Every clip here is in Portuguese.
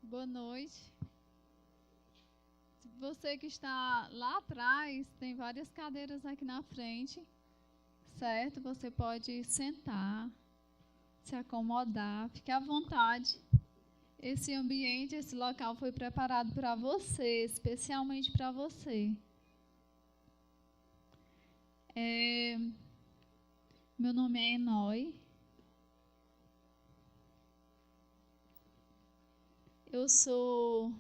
Boa noite. Você que está lá atrás, tem várias cadeiras aqui na frente, certo? Você pode sentar, se acomodar, fique à vontade. Esse ambiente, esse local foi preparado para você, especialmente para você. Meu nome é Enói. Eu sou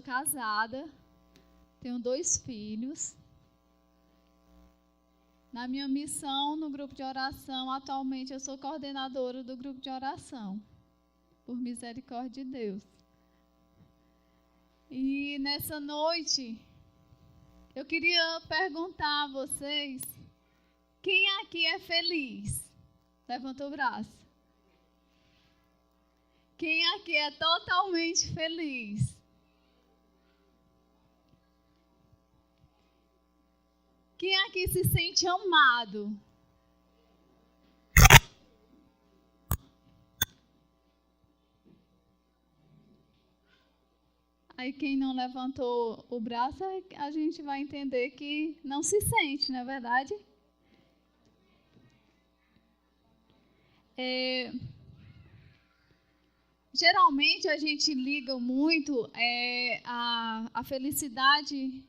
casada, tenho 2 filhos. Na minha missão no grupo de oração, atualmente eu sou coordenadora do grupo de oração, por misericórdia de Deus. E nessa noite, eu queria perguntar a vocês, quem aqui é feliz? Levanta o braço. Quem aqui é totalmente feliz? Quem aqui se sente amado? Aí quem não levantou o braço, a gente vai entender que não se sente, não é verdade? Geralmente a gente liga muito a felicidade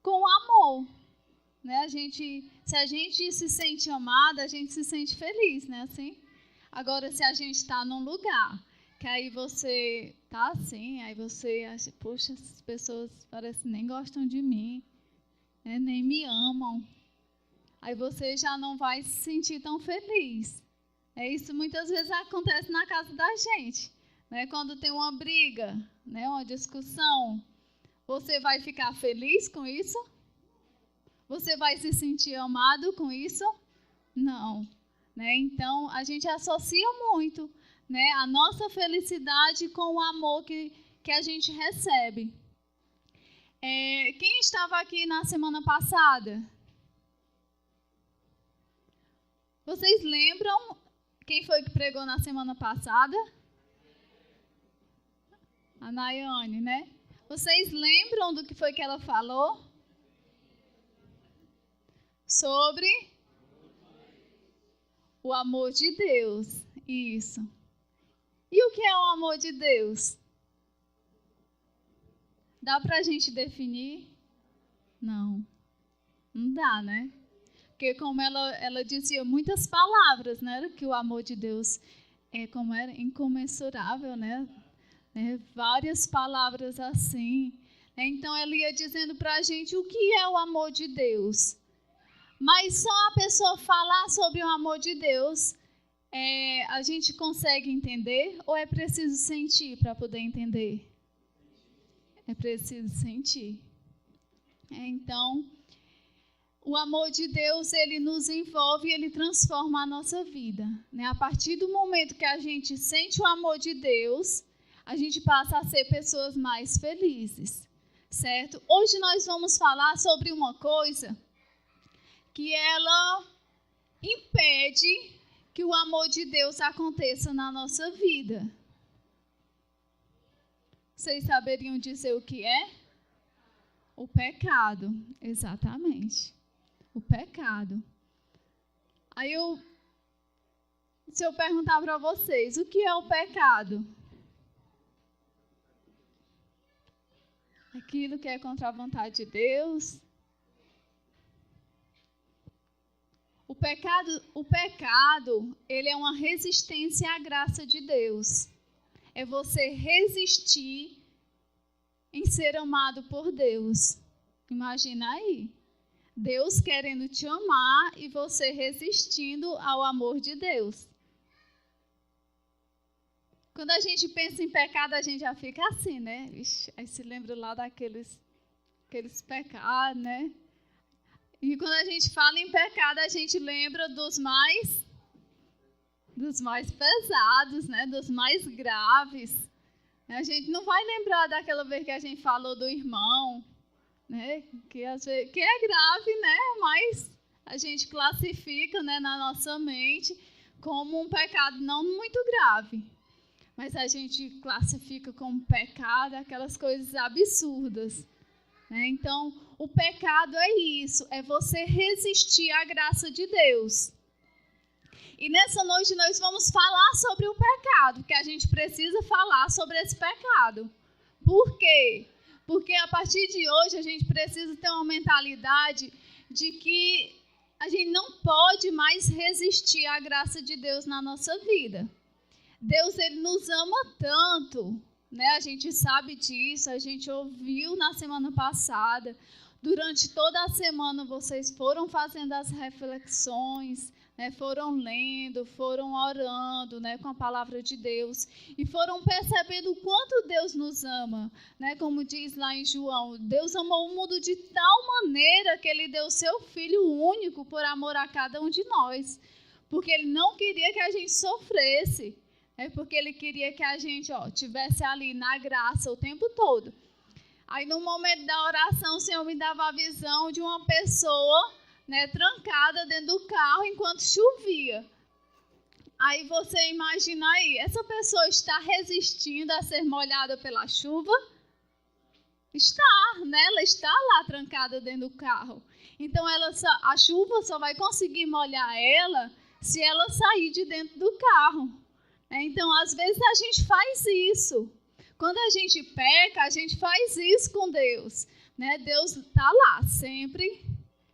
com o amor, né? Se a gente se sente amada, a gente se sente feliz, né? Assim? Agora, se a gente está num lugar que aí você tá assim, aí você acha, poxa, essas pessoas parecem que nem gostam de mim, né? Nem me amam, aí você já não vai se sentir tão feliz. Isso muitas vezes acontece na casa da gente, né? Quando tem uma briga, né? Uma discussão, você vai ficar feliz com isso? Você vai se sentir amado com isso? Não, né? Então, a gente associa muito, né, a nossa felicidade com o amor que a gente recebe. Quem estava aqui na semana passada? Vocês lembram quem foi que pregou na semana passada? A Nayane, né? Vocês lembram do que foi que ela falou? Sobre o amor de Deus. Isso. E o que é o amor de Deus? Dá pra gente definir? Não dá, né? Porque como ela dizia muitas palavras, né? Que o amor de Deus como era incomensurável, né? Várias palavras assim. Então ela ia dizendo para a gente o que é o amor de Deus. Mas só a pessoa falar sobre o amor de Deus, a gente consegue entender ou é preciso sentir para poder entender? É preciso sentir. Então, o amor de Deus, ele nos envolve e ele transforma a nossa vida, né? A partir do momento que a gente sente o amor de Deus, a gente passa a ser pessoas mais felizes, certo? Hoje nós vamos falar sobre uma coisa que ela impede que o amor de Deus aconteça na nossa vida. Vocês saberiam dizer o que é? O pecado, exatamente. O pecado. Aí se eu perguntar para vocês, o que é o pecado? Aquilo que é contra a vontade de Deus. O pecado, ele é uma resistência à graça de Deus. É você resistir em ser amado por Deus. Imagina aí. Deus querendo te amar e você resistindo ao amor de Deus. Quando a gente pensa em pecado, a gente já fica assim, né? Ixi, aí se lembra lá daqueles pecados, né? E quando a gente fala em pecado, a gente lembra dos mais pesados, né? Dos mais graves. A gente não vai lembrar daquela vez que a gente falou do irmão, né? Que é grave, né? Mas a gente classifica, né, na nossa mente como um pecado não muito grave. mas a gente classifica como pecado aquelas coisas absurdas, né? Então, o pecado é isso, é você resistir à graça de Deus. E nessa noite nós vamos falar sobre o pecado, porque a gente precisa falar sobre esse pecado. Por quê? Porque a partir de hoje a gente precisa ter uma mentalidade de que a gente não pode mais resistir à graça de Deus na nossa vida. Deus, ele nos ama tanto, né? A gente sabe disso, a gente ouviu na semana passada. Durante toda a semana vocês foram fazendo as reflexões, né? Foram lendo, foram orando, né? Com a palavra de Deus e foram percebendo o quanto Deus nos ama, né? Como diz lá em João, Deus amou o mundo de tal maneira que ele deu seu Filho único por amor a cada um de nós, porque ele não queria que a gente sofresse, porque ele queria que a gente tivesse ali na graça o tempo todo. Aí no momento da oração o Senhor me dava a visão de uma pessoa, né, trancada dentro do carro enquanto chovia. Aí você imagina aí, essa pessoa está resistindo a ser molhada pela chuva? Está, né? Ela está lá trancada dentro do carro. Então a chuva só vai conseguir molhar ela se ela sair de dentro do carro. Então, às vezes a gente faz isso. Quando a gente peca, a gente faz isso com Deus, né? Deus está lá sempre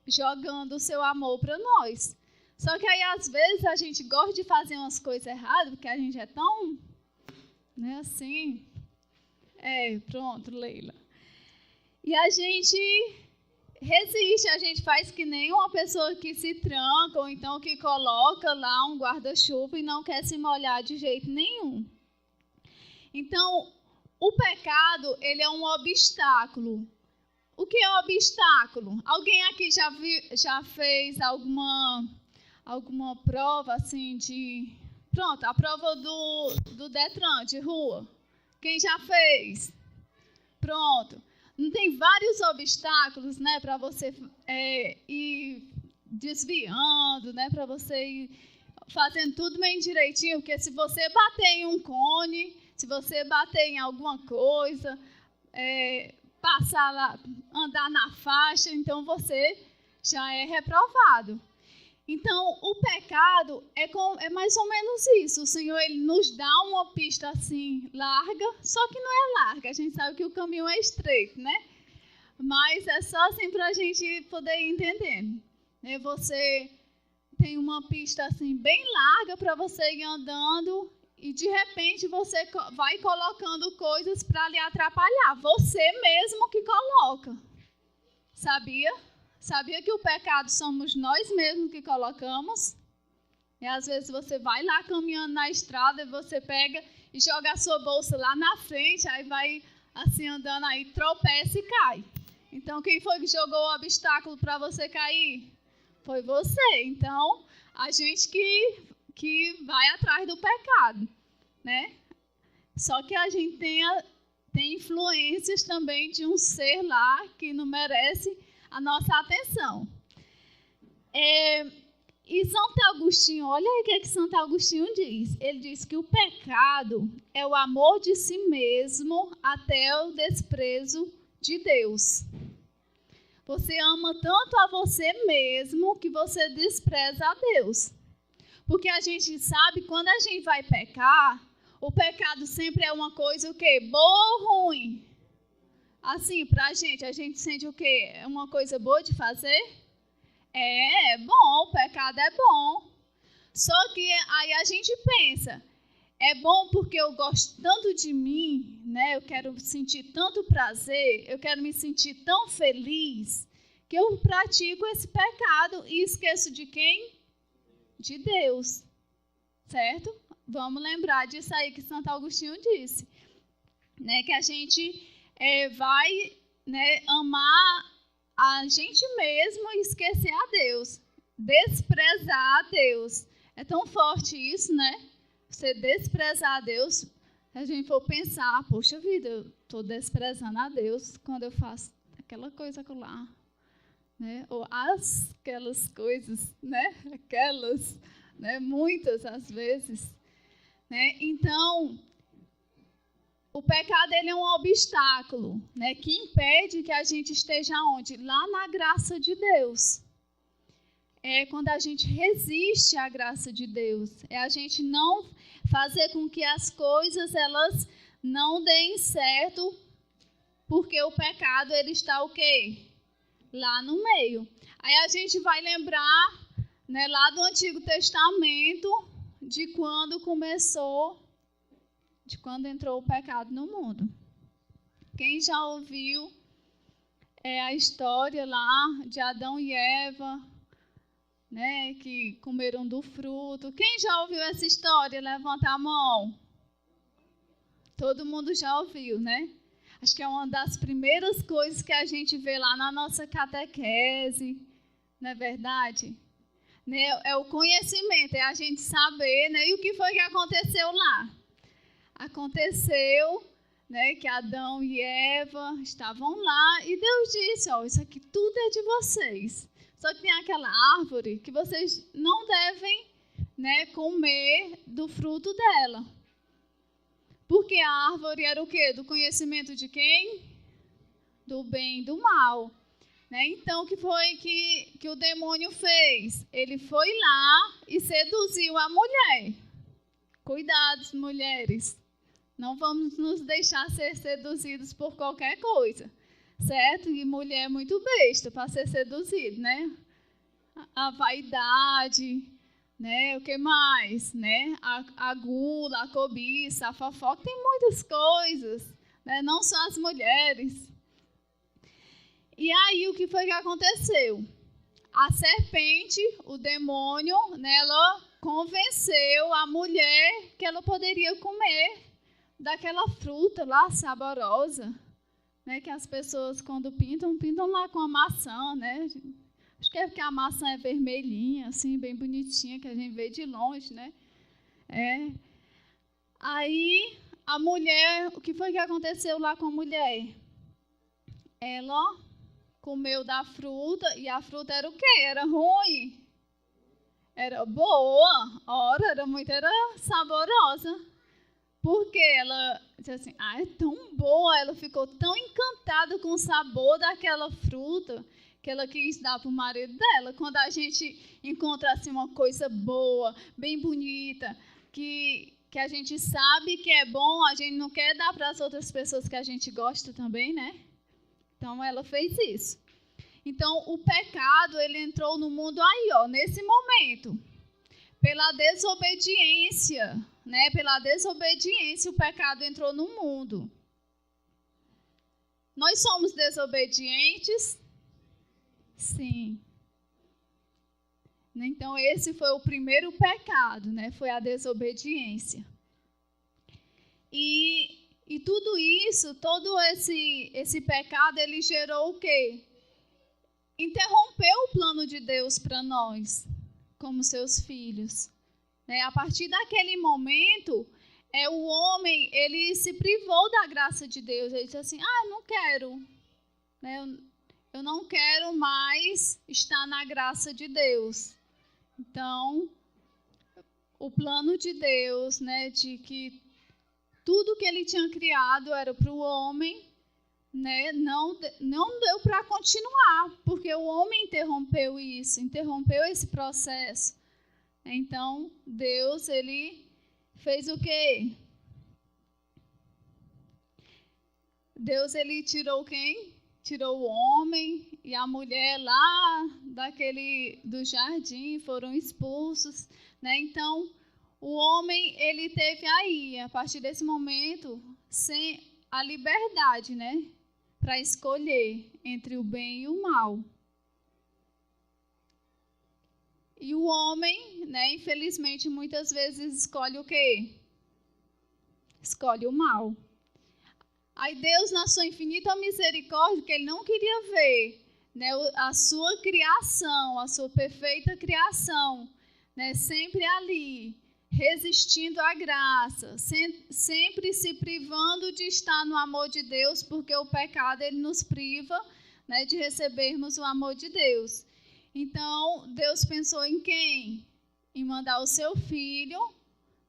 jogando o seu amor para nós. Só que aí, às vezes, a gente gosta de fazer umas coisas erradas, porque a gente é tão, né, assim. Pronto, Leila. E a gente resiste, a gente faz que nem uma pessoa que se tranca, ou então que coloca lá um guarda-chuva e não quer se molhar de jeito nenhum. Então, o pecado, ele é um obstáculo. O que é obstáculo? Alguém aqui já fez alguma prova assim de... Pronto, a prova do Detran de rua. Quem já fez? Pronto. Não tem vários obstáculos, né, para você ir desviando, né, para você ir fazendo tudo bem direitinho, porque se você bater em um cone, se você bater em alguma coisa, passar lá, andar na faixa, então você já é reprovado. Então, o pecado é mais ou menos isso. O Senhor, ele nos dá uma pista assim larga, só que não é larga. A gente sabe que o caminho é estreito, né? Mas é só assim para a gente poder entender. Você tem uma pista assim bem larga para você ir andando e de repente você vai colocando coisas para lhe atrapalhar. Você mesmo que coloca. Sabia? Sabia que o pecado somos nós mesmos que colocamos? E às vezes você vai lá caminhando na estrada e você pega e joga a sua bolsa lá na frente, aí vai assim andando, aí tropeça e cai. Então, quem foi que jogou o obstáculo para você cair? Foi você. Então, a gente que vai atrás do pecado, né? Só que a gente tem influências também de um ser lá que não merece a nossa atenção. E Santo Agostinho, olha aí o que Santo Agostinho diz. Ele diz que o pecado é o amor de si mesmo até o desprezo de Deus. Você ama tanto a você mesmo que você despreza a Deus. Porque a gente sabe que quando a gente vai pecar, o pecado sempre é uma coisa o quê? Boa ou ruim? Assim, pra gente, a gente sente o quê? É uma coisa boa de fazer? É bom, o pecado é bom. Só que aí a gente pensa, é bom porque eu gosto tanto de mim, né? Eu quero sentir tanto prazer, eu quero me sentir tão feliz, que eu pratico esse pecado e esqueço de quem? De Deus. Certo? Vamos lembrar disso aí que Santo Agostinho disse, né? Que a gente vai, né, amar a gente mesmo e esquecer a Deus, desprezar a Deus. É tão forte isso, né? Você desprezar a Deus, se a gente for pensar, poxa vida, eu estou desprezando a Deus quando eu faço aquela coisa lá, né? Ou aquelas coisas, né? Aquelas, né? Muitas às vezes, né? Então, o pecado ele é um obstáculo, né, que impede que a gente esteja onde? Lá na graça de Deus. É quando a gente resiste à graça de Deus. É a gente não fazer com que as coisas elas não deem certo, porque o pecado ele está o quê? Lá no meio. Aí a gente vai lembrar, né, lá do Antigo Testamento, de quando entrou o pecado no mundo. Quem já ouviu a história lá de Adão e Eva, né, que comeram do fruto? Quem já ouviu essa história? Levanta a mão. Todo mundo já ouviu, né? Acho que é uma das primeiras coisas que a gente vê lá na nossa catequese, não é verdade? Né? É o conhecimento, é a gente saber, né? E o que foi que aconteceu lá? Aconteceu, né, que Adão e Eva estavam lá e Deus disse, ó, isso aqui tudo é de vocês. Só que tem aquela árvore que vocês não devem, né, comer do fruto dela. Porque a árvore era o quê? Do conhecimento de quem? Do bem e do mal. Né? Então, o que foi que o demônio fez? Ele foi lá e seduziu a mulher. Cuidado, mulheres. Não vamos nos deixar ser seduzidos por qualquer coisa. Certo? E mulher é muito besta para ser seduzido, né? A vaidade, né? O que mais? Né? A gula, a cobiça, a fofoca, tem muitas coisas, né? Não só as mulheres. E aí, o que foi que aconteceu? A serpente, o demônio, né, ela convenceu a mulher que ela poderia comer daquela fruta lá saborosa, né, que as pessoas quando pintam lá com a maçã, né? Acho que é porque a maçã é vermelhinha, assim, bem bonitinha, que a gente vê de longe, né? Aí, a mulher, o que foi que aconteceu lá com a mulher? Ela comeu da fruta, e a fruta era o quê? Era ruim? Era boa? Ora, era saborosa. Porque ela disse assim, é tão boa, ela ficou tão encantada com o sabor daquela fruta, que ela quis dar para o marido dela. Quando a gente encontra assim, uma coisa boa, bem bonita, que a gente sabe que é bom, a gente não quer dar para as outras pessoas que a gente gosta também, né? Então, ela fez isso. Então, o pecado, ele entrou no mundo aí, ó, nesse momento. Pela desobediência, né? Pela desobediência, o pecado entrou no mundo. Nós somos desobedientes? Sim. Então, esse foi o primeiro pecado, né? Foi a desobediência. E tudo isso, todo esse pecado, ele gerou o quê? Interrompeu o plano de Deus para nós, como seus filhos. Né? A partir daquele momento, o homem, ele se privou da graça de Deus. Ele disse assim, eu não quero. Né? Eu não quero mais estar na graça de Deus. Então, o plano de Deus, né, de que tudo que ele tinha criado era para o homem, né, não deu para continuar, porque o homem interrompeu esse processo. Então, Deus, ele fez o quê? Deus, ele tirou quem? Tirou o homem e a mulher lá do jardim, foram expulsos, né? Então, o homem, ele teve aí, a partir desse momento, sem a liberdade, né? Para escolher entre o bem e o mal. E o homem, né, infelizmente, muitas vezes escolhe o quê? Escolhe o mal. Aí Deus, na sua infinita misericórdia, que ele não queria ver, né, a sua criação, a sua perfeita criação, né, sempre ali, resistindo à graça, sempre se privando de estar no amor de Deus, porque o pecado ele nos priva, né, de recebermos o amor de Deus. Então, Deus pensou em quem? Em mandar o seu filho,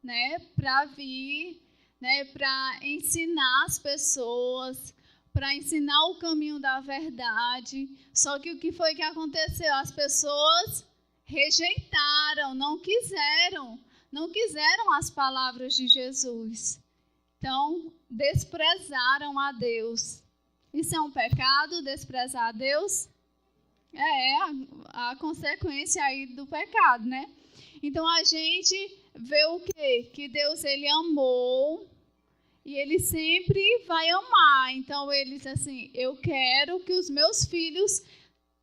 né, para vir, né, para ensinar as pessoas, para ensinar o caminho da verdade. Só que o que foi que aconteceu? As pessoas rejeitaram, não quiseram as palavras de Jesus. Então, desprezaram a Deus. Isso é um pecado, desprezar a Deus? É a consequência aí do pecado, né? Então, a gente vê o quê? Que Deus, ele amou e ele sempre vai amar. Então, ele diz assim, eu quero que os meus filhos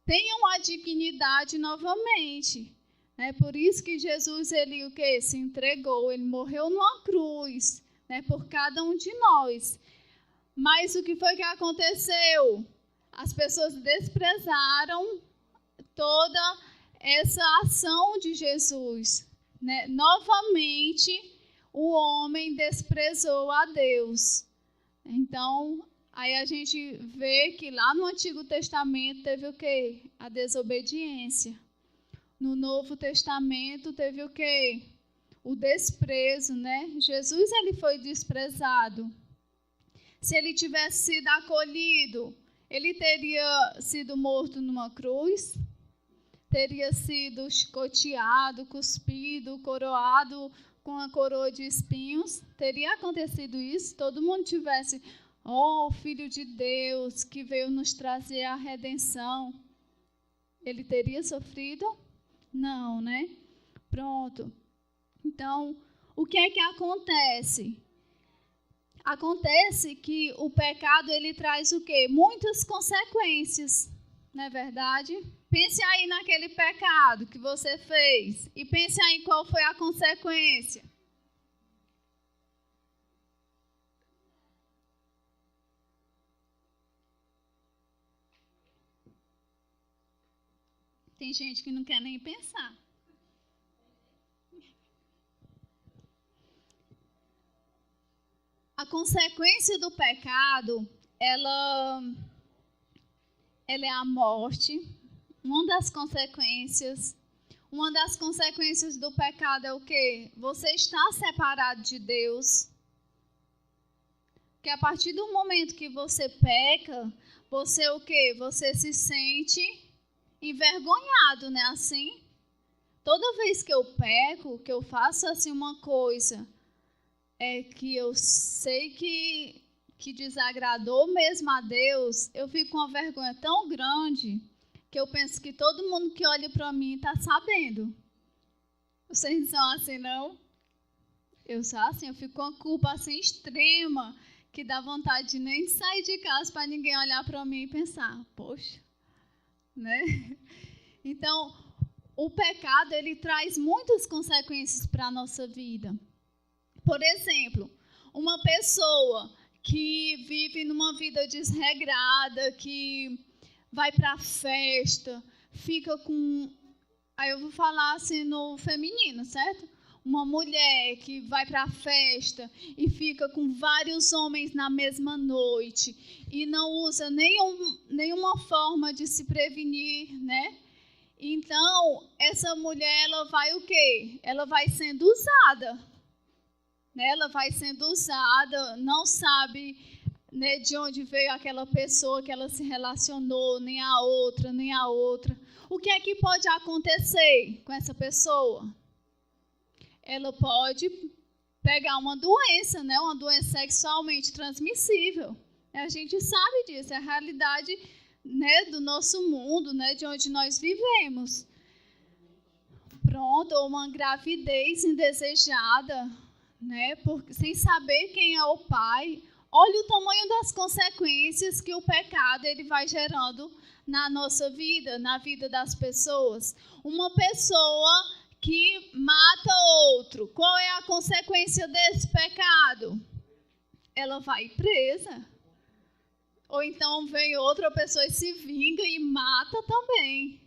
tenham a dignidade novamente. É por isso que Jesus, ele o quê? Se entregou, ele morreu numa cruz, né, por cada um de nós. Mas o que foi que aconteceu? As pessoas desprezaram toda essa ação de Jesus, né? Novamente, o homem desprezou a Deus. Então, aí a gente vê que lá no Antigo Testamento teve o quê? A desobediência. No Novo Testamento teve o quê? O desprezo, né? Jesus, ele foi desprezado. Se ele tivesse sido acolhido, ele teria sido morto numa cruz, teria sido chicoteado, cuspido, coroado com a coroa de espinhos. Teria acontecido isso? Todo mundo tivesse, o Filho de Deus que veio nos trazer a redenção. Ele teria sofrido? Não, né? Pronto. Então, o que é que acontece? Acontece que o pecado, ele traz o quê? Muitas consequências, não é verdade? Pense aí naquele pecado que você fez e pense aí qual foi a consequência. Tem gente que não quer nem pensar. A consequência do pecado, ela é a morte. Uma das consequências do pecado é o quê? Você está separado de Deus. Porque a partir do momento que você peca, você o quê? Você se sente envergonhado, né? Assim, toda vez que eu peco, que eu faço assim uma coisa que eu sei que desagradou mesmo a Deus, eu fico com uma vergonha tão grande que eu penso que todo mundo que olha para mim está sabendo. Vocês não são assim, não? Eu sou assim, eu fico com uma culpa assim extrema, que dá vontade de nem sair de casa para ninguém olhar para mim e pensar, poxa, né? Então, o pecado, ele traz muitas consequências para a nossa vida. Por exemplo, uma pessoa que vive numa vida desregrada, que vai para a festa, fica com... Aí eu vou falar assim no feminino, certo? Uma mulher que vai para a festa e fica com vários homens na mesma noite e não usa nenhuma forma de se prevenir, né? Então, essa mulher, ela vai o quê? Ela vai sendo usada. Né? Ela vai sendo usada, não sabe, né, de onde veio aquela pessoa que ela se relacionou, nem a outra. O que é que pode acontecer com essa pessoa? Ela pode pegar uma doença, né, uma doença sexualmente transmissível. A gente sabe disso, é a realidade, né, do nosso mundo, né, de onde nós vivemos. Pronto, ou uma gravidez indesejada, né, sem saber quem é o pai. Olha o tamanho das consequências que o pecado ele vai gerando na nossa vida, na vida das pessoas. Uma pessoa que mata outro, qual é a consequência desse pecado? Ela vai presa. Ou então vem outra pessoa e se vinga e mata também.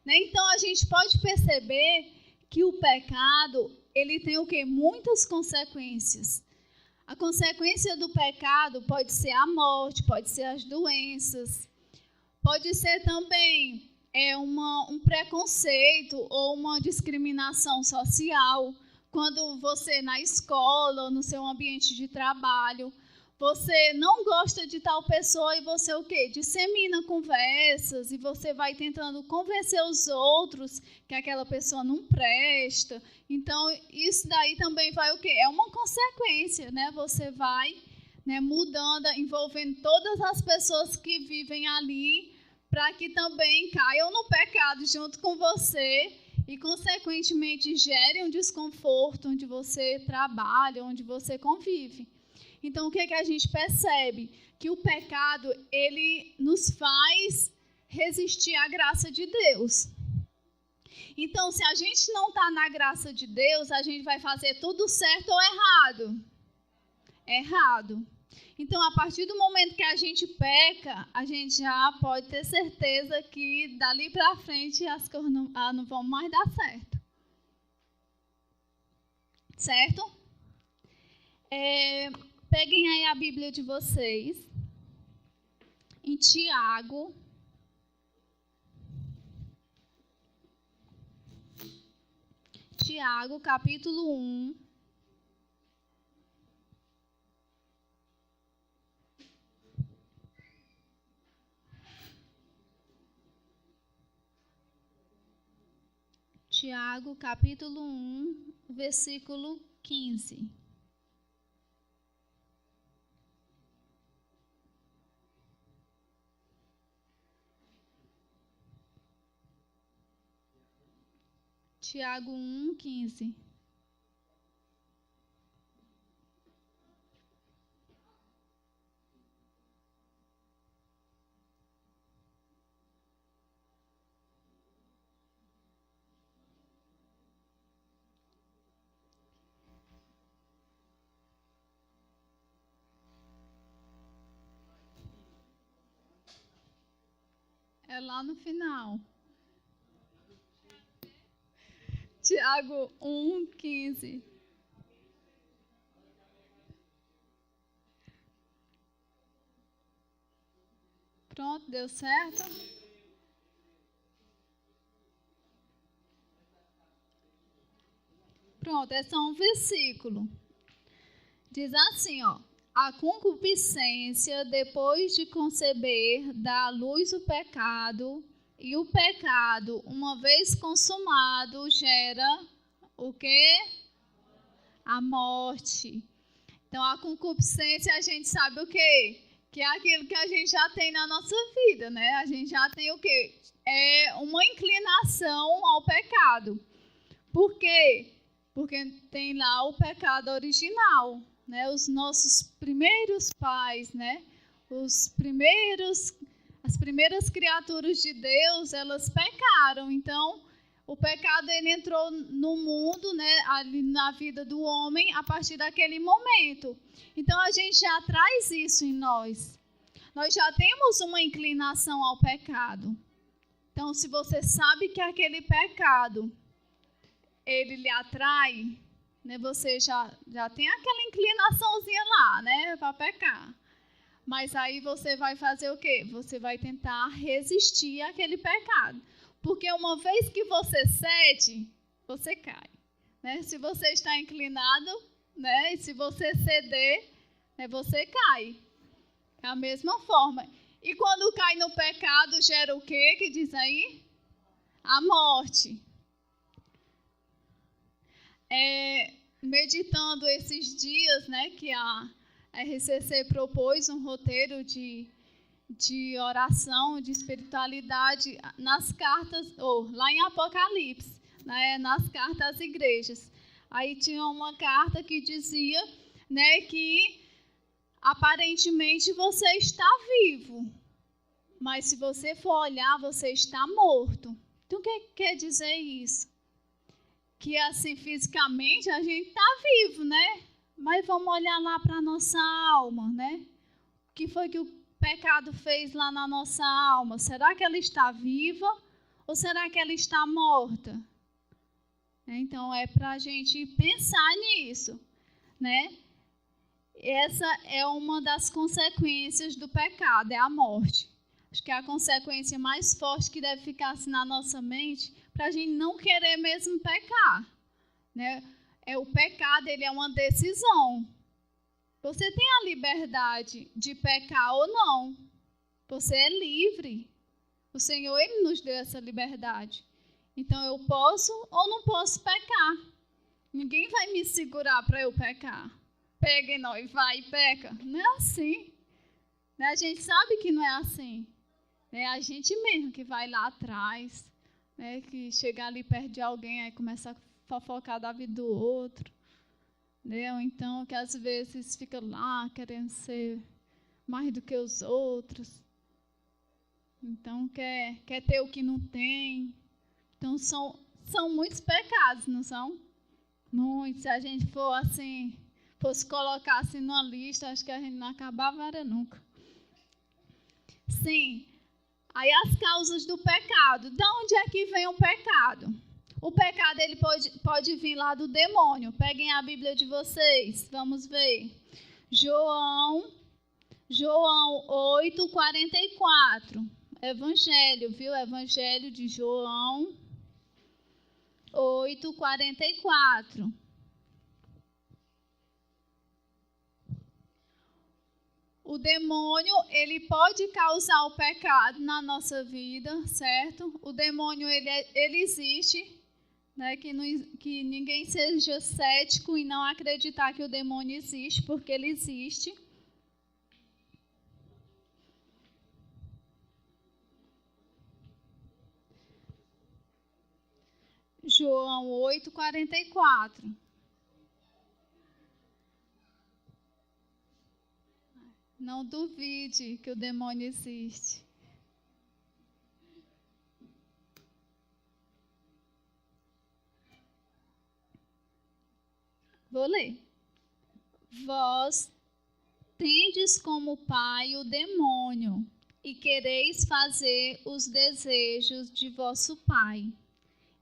Né? Então a gente pode perceber que o pecado, ele tem o quê? Muitas consequências. A consequência do pecado pode ser a morte, pode ser as doenças, pode ser também um preconceito ou uma discriminação social. quando você na escola ou no seu ambiente de trabalho, você não gosta de tal pessoa e você o quê? Dissemina conversas e você vai tentando convencer os outros que aquela pessoa não presta. Então, isso daí também vai o quê? É uma consequência, né? Você vai, né, mudando, envolvendo todas as pessoas que vivem ali para que também caiam no pecado junto com você e, consequentemente, gerem um desconforto onde você trabalha, onde você convive. Então, o que é que a gente percebe? Que o pecado, ele nos faz resistir à graça de Deus. Então, se a gente não está na graça de Deus, a gente vai fazer tudo certo ou errado? Errado. Então, a partir do momento que a gente peca, a gente já pode ter certeza que dali para frente as coisas não vão mais dar certo. Certo? Peguem aí a Bíblia de vocês, em Tiago, capítulo 1. Tiago, capítulo 1, versículo 15. Tiago 1, 15. É lá no final. Tiago 1, 15. Pronto, deu certo? Pronto, é só um versículo. Diz assim, ó. A concupiscência, depois de conceber, dá à luz o pecado, e o pecado, uma vez consumado, gera o quê? A morte. Então, a concupiscência, a gente sabe o quê? Que é aquilo que a gente já tem na nossa vida, né? A gente já tem o quê? É uma inclinação ao pecado. Por quê? Porque tem lá o pecado original, né? Os nossos primeiros pais, né? As primeiras criaturas de Deus, elas pecaram. Então, o pecado ele entrou no mundo, né? Ali na vida do homem a partir daquele momento. Então, a gente já traz isso em nós. Nós já temos uma inclinação ao pecado. Então, se você sabe que aquele pecado ele lhe atrai, né, você já tem aquela inclinaçãozinha lá, né, para pecar. Mas aí você vai fazer o quê? Você vai tentar resistir àquele pecado. Porque uma vez que você cede, você cai. Né? Se você está inclinado, né, e se você ceder, né, você cai. É a mesma forma. E quando cai no pecado, gera o quê que diz aí? A morte. Meditando esses dias, né, que a RCC propôs um roteiro de oração, de espiritualidade nas cartas, lá em Apocalipse, né, nas cartas às igrejas. Aí tinha uma carta que dizia, né, que aparentemente você está vivo, mas se você for olhar, você está morto. Então, o que quer dizer isso? Que assim, fisicamente, a gente está vivo, né? Mas vamos olhar lá para a nossa alma, né? O que foi que o pecado fez lá na nossa alma? Será que ela está viva ou será que ela está morta? Então, é para a gente pensar nisso, né? Essa é uma das consequências do pecado, é a morte. Acho que é a consequência mais forte que deve ficar assim na nossa mente, para a gente não querer mesmo pecar, né? O pecado, ele é uma decisão. Você tem a liberdade de pecar ou não. Você é livre. O Senhor, ele nos deu essa liberdade. Então, eu posso ou não posso pecar. Ninguém vai me segurar para eu pecar. Pega e não, e vai e peca. Não é assim. A gente sabe que não é assim. É a gente mesmo que vai lá atrás, que chega ali perto de alguém, aí começa a fofocar da vida do outro. Ou então, que às vezes fica lá querendo ser mais do que os outros. Então, quer ter o que não tem. Então, são muitos pecados, não são? Muitos. Se a gente for assim, fosse colocar assim numa lista, acho que a gente não acabava era nunca. Sim. Aí as causas do pecado. De onde é que vem o pecado? O pecado, ele pode vir lá do demônio. Peguem a Bíblia de vocês. Vamos ver. João 8:44. Evangelho, viu? Evangelho de João 8:44. O demônio, ele pode causar o pecado na nossa vida, certo? O demônio, ele existe, que ninguém seja cético e não acreditar que o demônio existe, porque ele existe. João 8:44. Não duvide que o demônio existe. Vou ler. Vós tendes como pai o demônio, e quereis fazer os desejos de vosso pai.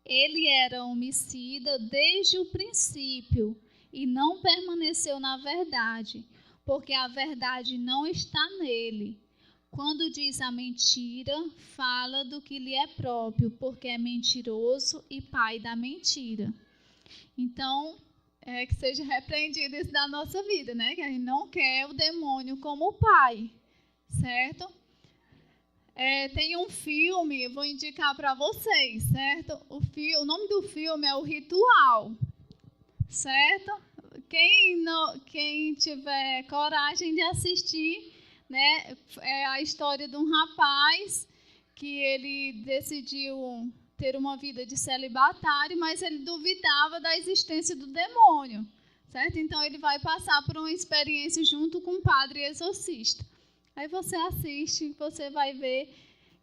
Ele era homicida desde o princípio, e não permaneceu na verdade, porque a verdade não está nele. Quando diz a mentira, fala do que lhe é próprio, porque é mentiroso e pai da mentira. Então, que seja repreendido isso da nossa vida, que a gente não quer o demônio como pai, certo? Tem um filme, eu vou indicar para vocês, certo? O nome do filme é O Ritual, certo? Quem tiver coragem de assistir, é a história de um rapaz que ele decidiu ter uma vida de celibatário, mas ele duvidava da existência do demônio, certo? Então, ele vai passar por uma experiência junto com um padre exorcista. Aí você assiste, você vai ver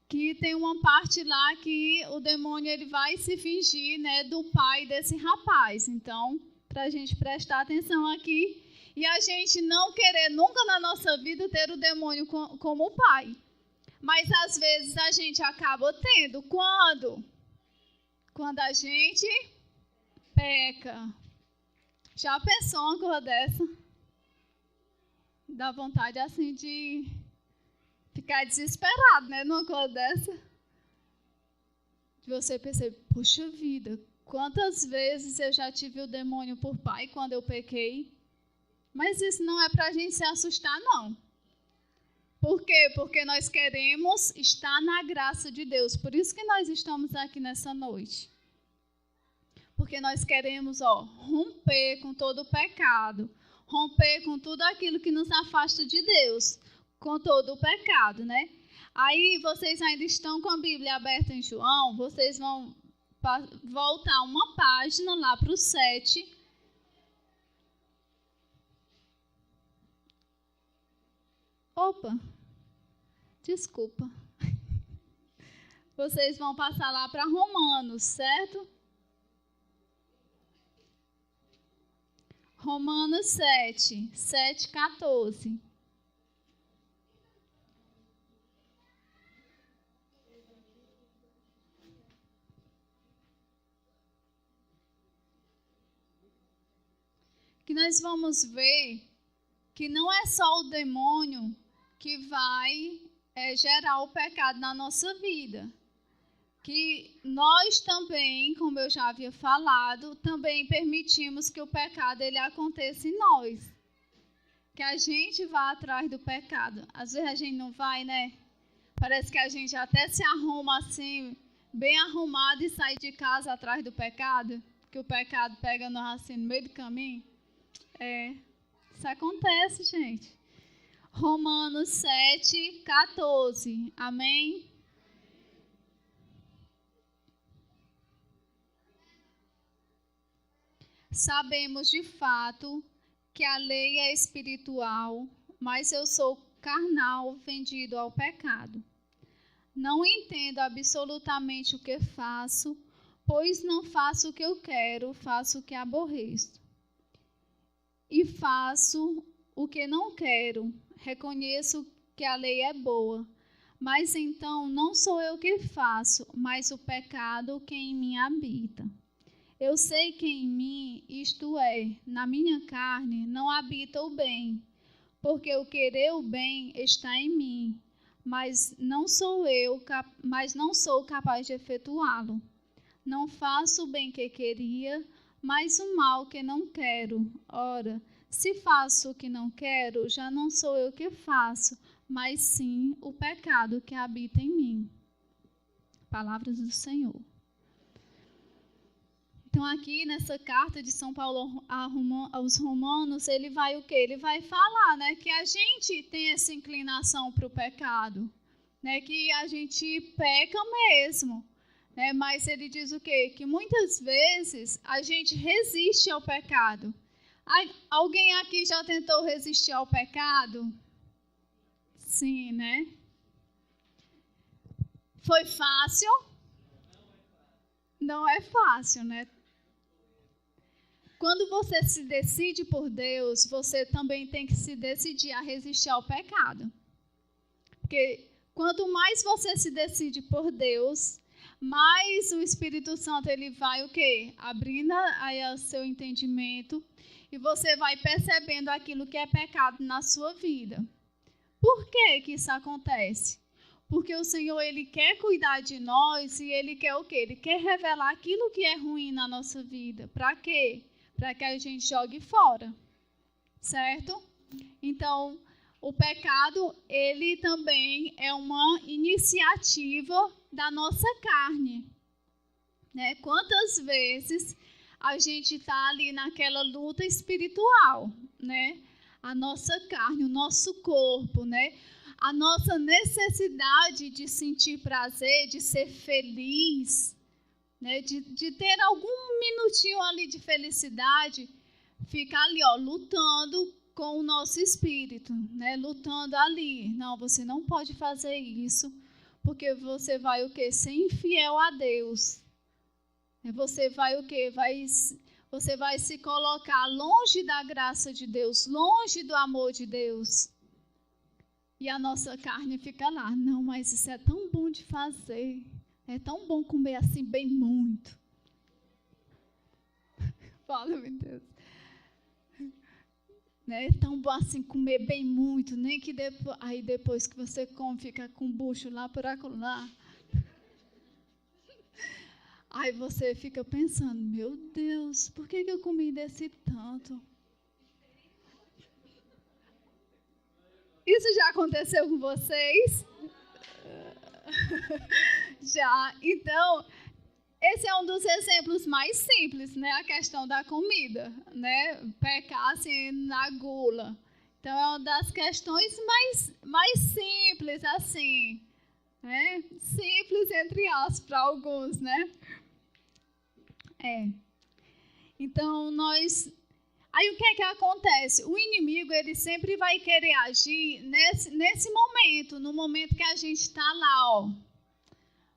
que tem uma parte lá que o demônio ele vai se fingir, do pai desse rapaz. Então, para a gente prestar atenção aqui e a gente não querer nunca na nossa vida ter o demônio como pai. Mas, às vezes, a gente acaba tendo. Quando a gente peca. Já pensou uma coisa dessa? Dá vontade, assim, de ficar desesperado, numa coisa dessa. De você perceber, puxa vida, quantas vezes eu já tive o demônio por pai quando eu pequei. Mas isso não é para a gente se assustar, não. Por quê? Porque nós queremos estar na graça de Deus. Por isso que nós estamos aqui nessa noite. Porque nós queremos, romper com todo o pecado. Romper com tudo aquilo que nos afasta de Deus. Com todo o pecado, Aí, vocês ainda estão com a Bíblia aberta em João. Vocês vão voltar uma página lá para o 7. Opa! Desculpa. Vocês vão passar lá para Romanos, certo? Romanos 7:14. Que nós vamos ver que não é só o demônio que vai gerar o pecado na nossa vida. que nós também, como eu já havia falado, também permitimos que o pecado ele aconteça em nós. Que a gente vá atrás do pecado. Às vezes a gente não vai, né? Parece que a gente até se arruma assim, bem arrumado e sai de casa atrás do pecado. Que o pecado pega nós assim no meio do caminho. Isso acontece, gente. Romanos 7, 14. Amém? Sabemos de fato que a lei é espiritual, mas eu sou carnal, vendido ao pecado. Não entendo absolutamente o que faço, pois não faço o que eu quero, faço o que aborreço. E faço o que não quero. Reconheço que a lei é boa, mas então não sou eu que faço, mas o pecado que em mim habita. Eu sei que em mim, isto é, na minha carne, não habita o bem, porque o querer o bem está em mim, mas não sou capaz de efetuá-lo. Não faço o bem que queria, mas o mal que não quero. Ora, se faço o que não quero, já não sou eu que faço, mas sim o pecado que habita em mim. Palavras do Senhor. Então, aqui nessa carta de São Paulo aos Romanos, ele vai o quê? Ele vai falar, né, que a gente tem essa inclinação para o pecado, né, que a gente peca mesmo, né, mas ele diz o quê? Que muitas vezes a gente resiste ao pecado. Alguém aqui já tentou resistir ao pecado? Sim, né? Foi fácil? Não é fácil, né? Quando você se decide por Deus, você também tem que se decidir a resistir ao pecado. Porque quanto mais você se decide por Deus, mais o Espírito Santo ele vai o quê? Abrindo aí o seu entendimento e você vai percebendo aquilo que é pecado na sua vida. Por que isso acontece? Porque o Senhor ele quer cuidar de nós e ele quer o quê? Ele quer revelar aquilo que é ruim na nossa vida. Para quê? Para que a gente jogue fora, certo? Então, o pecado, ele também é uma iniciativa da nossa carne, né? Quantas vezes a gente está ali naquela luta espiritual, né? A nossa carne, o nosso corpo, né? A nossa necessidade de sentir prazer, de ser feliz, né, de ter algum minutinho ali de felicidade, fica ali, ó, lutando com o nosso espírito, né, lutando ali. Não, você não pode fazer isso, porque você vai o quê? Ser infiel a Deus. Você vai o quê? Você vai se colocar longe da graça de Deus, longe do amor de Deus. E a nossa carne fica lá. Não, mas isso é tão bom de fazer. É tão bom comer assim bem muito. Fala, meu Deus. Né? É tão bom assim comer bem muito. Nem que depois que você come, fica com o bucho lá por acolá. Aí você fica pensando, meu Deus, por que eu comi desse tanto? Isso já aconteceu com vocês? Já. Então, esse é um dos exemplos mais simples, né? A questão da comida, né? Pecar assim na gula. Então, é uma das questões mais simples, assim, né? Simples, entre aspas, para alguns, né? Então, aí o que é que acontece? O inimigo, ele sempre vai querer agir nesse momento, no momento que a gente está lá, ó.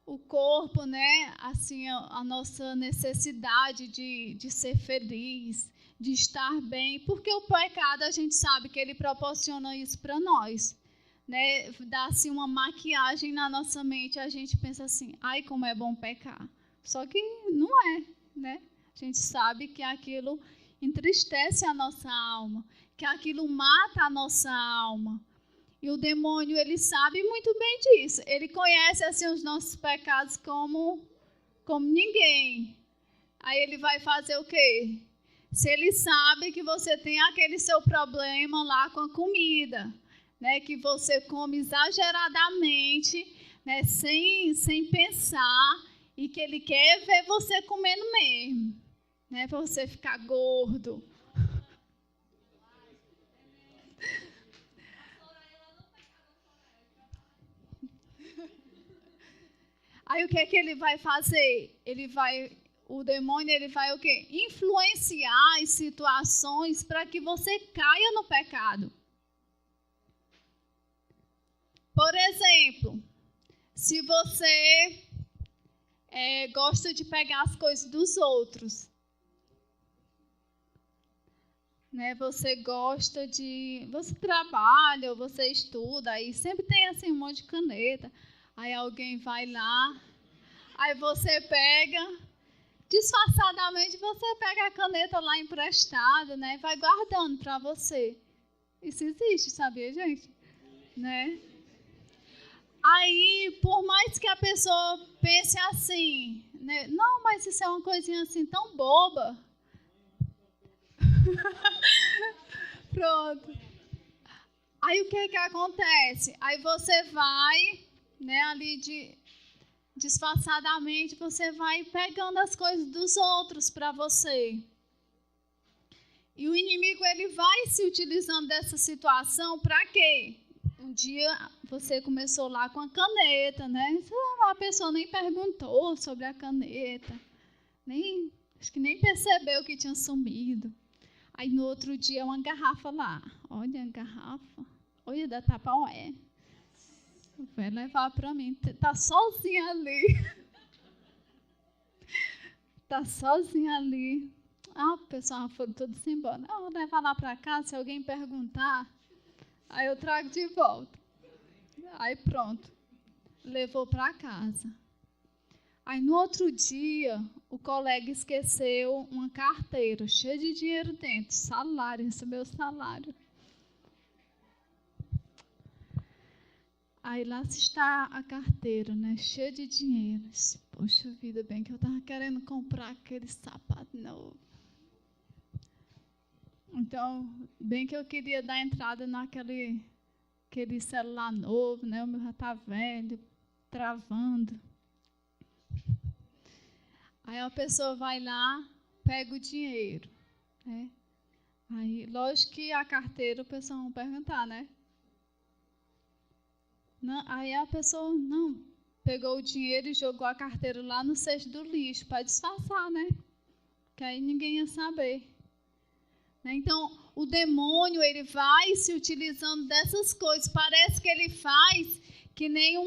O corpo, né? Assim, a nossa necessidade de ser feliz, de estar bem. Porque o pecado, a gente sabe que ele proporciona isso para nós, né? Dá assim uma maquiagem na nossa mente, a gente pensa assim, ai, como é bom pecar. Só que não é, né? A gente sabe que aquilo entristece a nossa alma, que aquilo mata a nossa alma. E o demônio, ele sabe muito bem disso. Ele conhece assim os nossos pecados como ninguém. Aí ele vai fazer o quê? Se ele sabe que você tem aquele seu problema lá com a comida, né, que você come exageradamente, né, sem pensar, e que ele quer ver você comendo mesmo, né, para você ficar gordo. Aí o que é que ele vai fazer? O demônio, ele vai o quê? Influenciar as situações para que você caia no pecado. Por exemplo, se você gosta de pegar as coisas dos outros, né? Você trabalha, ou você estuda, aí sempre tem assim um monte de caneta. Aí alguém vai lá, aí você pega, disfarçadamente você pega a caneta lá emprestada, né? Vai guardando para você. Isso existe, sabia, gente? Né? Aí, por mais que a pessoa pense assim, né? Não, mas isso é uma coisinha assim tão boba. Pronto. Aí o que acontece? Aí você vai, né, ali disfarçadamente, você vai pegando as coisas dos outros para você. E o inimigo, ele vai se utilizando dessa situação para quê? Um dia você começou lá com a caneta, né? A pessoa nem perguntou sobre a caneta, acho que nem percebeu que tinha sumido. Aí no outro dia uma garrafa lá, olha a garrafa, olha da Tupperware. Vai levar para mim, tá sozinha ali. Tá sozinha ali. O pessoal foi tudo embora. Eu vou levar lá para casa, se alguém perguntar, aí eu trago de volta. Aí pronto, levou para casa. Aí no outro dia, o colega esqueceu uma carteira cheia de dinheiro dentro, recebeu o salário. Aí lá está a carteira, né, cheia de dinheiro. Poxa vida, bem que eu estava querendo comprar aquele sapato novo. Então, bem que eu queria dar entrada naquele celular novo, né? O meu já está velho, travando. Aí a pessoa vai lá, pega o dinheiro, né? Aí, lógico que a carteira, o pessoal vai perguntar, né? Não, aí a pessoa, pegou o dinheiro e jogou a carteira lá no cesto do lixo, para disfarçar, né? Que aí ninguém ia saber. Então, o demônio, ele vai se utilizando dessas coisas. Parece que ele faz que nem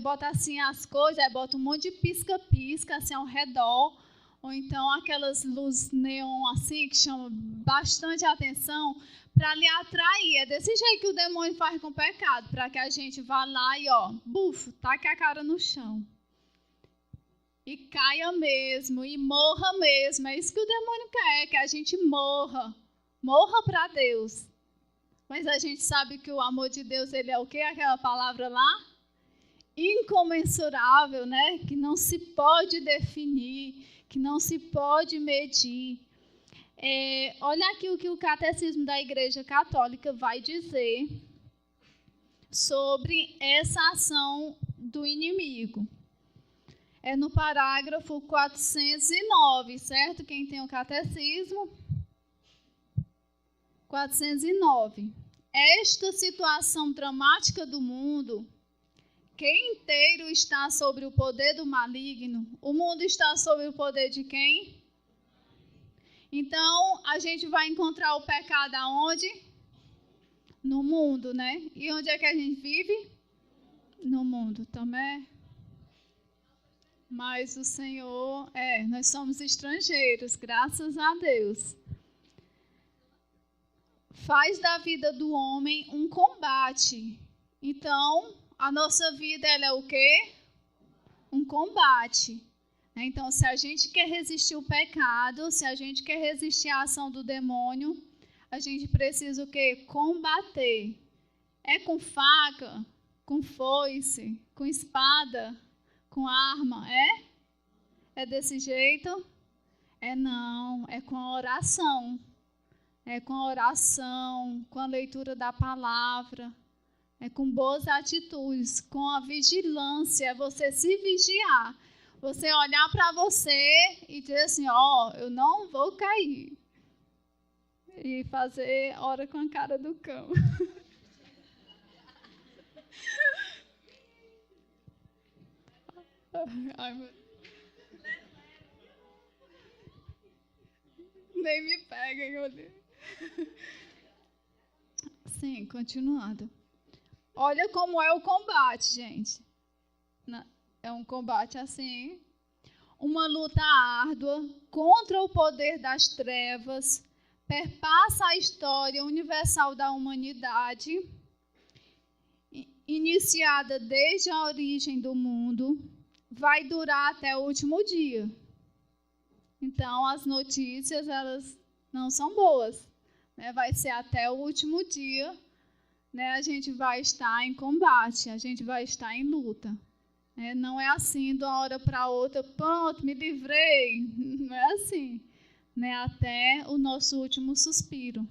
bota assim as coisas, aí bota um monte de pisca-pisca assim ao redor, ou então aquelas luzes neon assim que chamam bastante atenção para lhe atrair. É desse jeito que o demônio faz com o pecado, para que a gente vá lá e taque a cara no chão. E caia mesmo, e morra mesmo. É isso que o demônio quer, que a gente morra. Morra para Deus. Mas a gente sabe que o amor de Deus, ele é o quê? Aquela palavra lá? Incomensurável, né? Que não se pode definir, que não se pode medir. Olha aqui o que o Catecismo da Igreja Católica vai dizer sobre essa ação do inimigo. É no parágrafo 409, certo? Quem tem o Catecismo? 409. Esta situação dramática do mundo, que inteiro está sobre o poder do maligno. O mundo está sob o poder de quem? Então, a gente vai encontrar o pecado aonde? No mundo, né? E onde é que a gente vive? No mundo também. Mas o Senhor, nós somos estrangeiros, graças a Deus. Faz da vida do homem um combate. Então, a nossa vida, ela é o quê? Um combate. Então, se a gente quer resistir o pecado, se a gente quer resistir à ação do demônio, a gente precisa o quê? Combater É com faca, com foice, com espada, com arma, é? É desse jeito? Não, é com a oração. É com a oração, com a leitura da palavra, é com boas atitudes, com a vigilância, é você se vigiar. Você olhar para você e dizer assim, eu não vou cair. E fazer hora com a cara do cão. Ai, meu... Nem me peguem, meu Deus. Sim, continuando. Olha como é o combate, gente. É um combate assim. Uma luta árdua contra o poder das trevas. Perpassa a história universal da humanidade. Iniciada desde a origem do mundo. Vai durar até o último dia. Então, as notícias, elas não são boas. Vai ser até o último dia, a gente vai estar em combate, a gente vai estar em luta. Não é assim, de uma hora para outra, pronto, me livrei. Não é assim. Até o nosso último suspiro.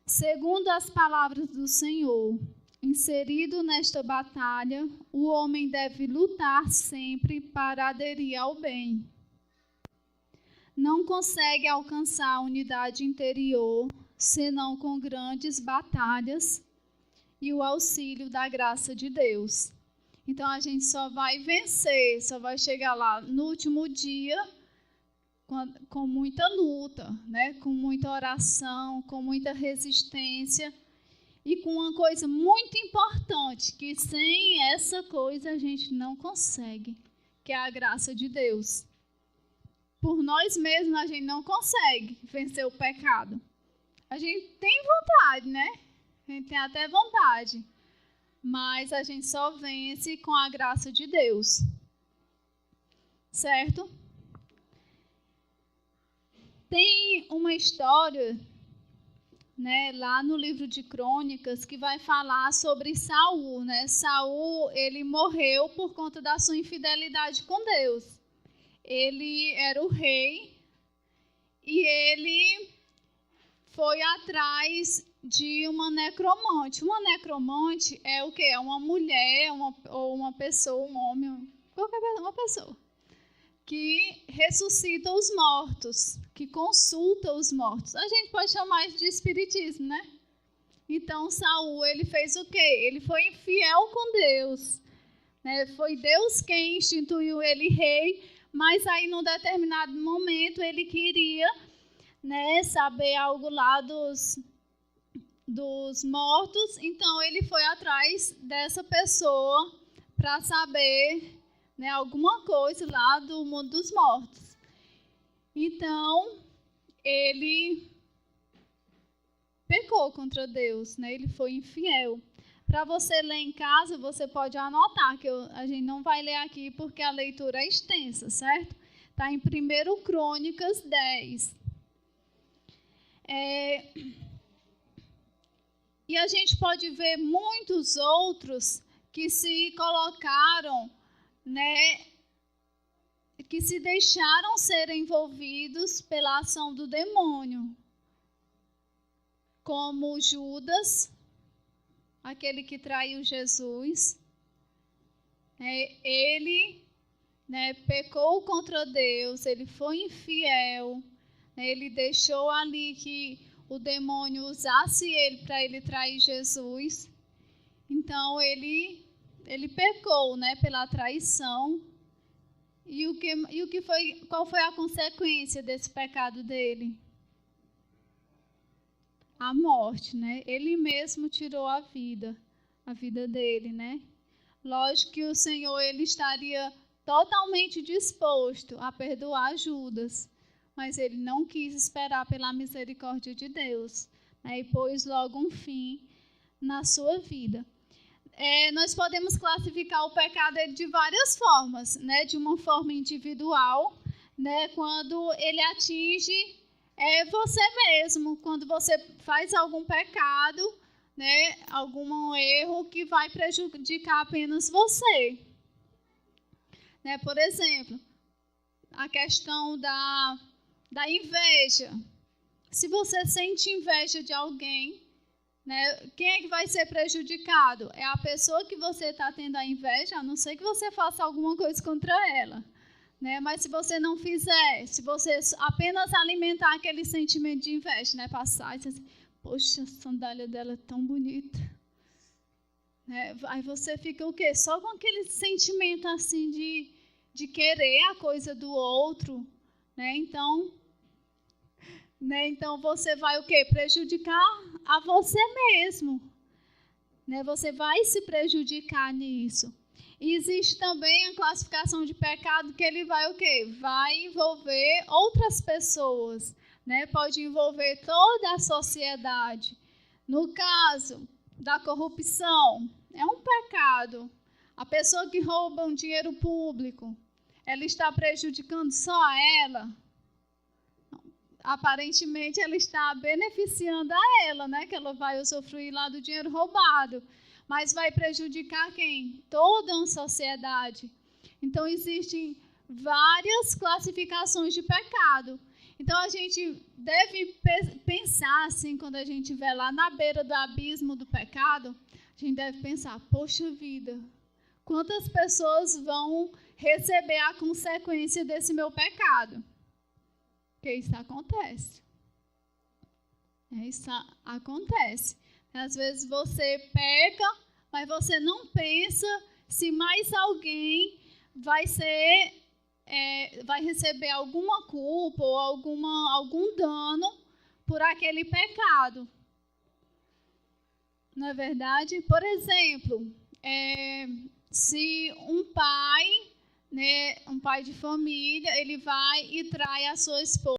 Segundo as palavras do Senhor, inserido nesta batalha, o homem deve lutar sempre para aderir ao bem. Não consegue alcançar a unidade interior, senão com grandes batalhas e o auxílio da graça de Deus. Então, a gente só vai vencer, só vai chegar lá no último dia com muita luta, com muita oração, com muita resistência e com uma coisa muito importante, que sem essa coisa a gente não consegue, que é a graça de Deus. Por nós mesmos, a gente não consegue vencer o pecado. A gente tem vontade, A gente tem até vontade. Mas a gente só vence com a graça de Deus. Certo? Tem uma história, lá no livro de Crônicas, que vai falar sobre Saul, Saul, ele morreu por conta da sua infidelidade com Deus. Ele era o rei e ele foi atrás de uma necromante. Uma necromante é o quê? É uma mulher ou uma pessoa, um homem, qualquer uma pessoa, que ressuscita os mortos, que consulta os mortos. A gente pode chamar isso de espiritismo, Então, Saul, ele fez o quê? Ele foi infiel com Deus. Foi Deus quem instituiu ele rei. Mas aí, num determinado momento, ele queria, saber algo lá dos mortos. Então, ele foi atrás dessa pessoa para saber, alguma coisa lá do mundo dos mortos. Então, ele pecou contra Deus, Ele foi infiel. Para você ler em casa, você pode anotar, que a gente não vai ler aqui porque a leitura é extensa, certo? Está em 1 Crônicas 10. E a gente pode ver muitos outros que se colocaram, que se deixaram ser envolvidos pela ação do demônio. Como Judas, aquele que traiu Jesus, ele pecou contra Deus, ele foi infiel, ele deixou ali que o demônio usasse ele para ele trair Jesus. Então, ele pecou, pela traição. Qual foi a consequência desse pecado dele? A morte, Ele mesmo tirou a vida dele, Lógico que o Senhor, ele estaria totalmente disposto a perdoar Judas, mas ele não quis esperar pela misericórdia de Deus, e pôs logo um fim na sua vida. Nós podemos classificar o pecado de várias formas, de uma forma individual, quando ele atinge você mesmo, quando você faz algum pecado, né, algum erro que vai prejudicar apenas você. Né, por exemplo, a questão da inveja. Se você sente inveja de alguém, né, quem é que vai ser prejudicado? É a pessoa que você está tendo a inveja, a não ser que você faça alguma coisa contra ela. Né? Mas se você não fizer, se você apenas alimentar aquele sentimento de inveja, né, passar e dizer assim, poxa, a sandália dela é tão bonita. Né? Aí você fica o quê? Só com aquele sentimento assim de querer a coisa do outro. Né? Então você vai o quê? Prejudicar a você mesmo. Né? Você vai se prejudicar nisso. E existe também a classificação de pecado que ele vai o quê? Vai envolver outras pessoas, né? Pode envolver toda a sociedade. No caso da corrupção, é um pecado. A pessoa que rouba um dinheiro público, ela está prejudicando só a ela? Aparentemente, ela está beneficiando a ela, né? Que ela vai usufruir lá do dinheiro roubado. Mas vai prejudicar quem? Toda uma sociedade. Então, existem várias classificações de pecado. Então, a gente deve pensar, assim, quando a gente estiver lá na beira do abismo do pecado, a gente deve pensar, poxa vida, quantas pessoas vão receber a consequência desse meu pecado? Porque isso acontece. Isso acontece. Às vezes você peca, mas você não pensa se mais alguém vai receber alguma culpa ou algum dano por aquele pecado. Não é verdade? Por exemplo, se um pai, né, um pai de família, ele vai e trai a sua esposa.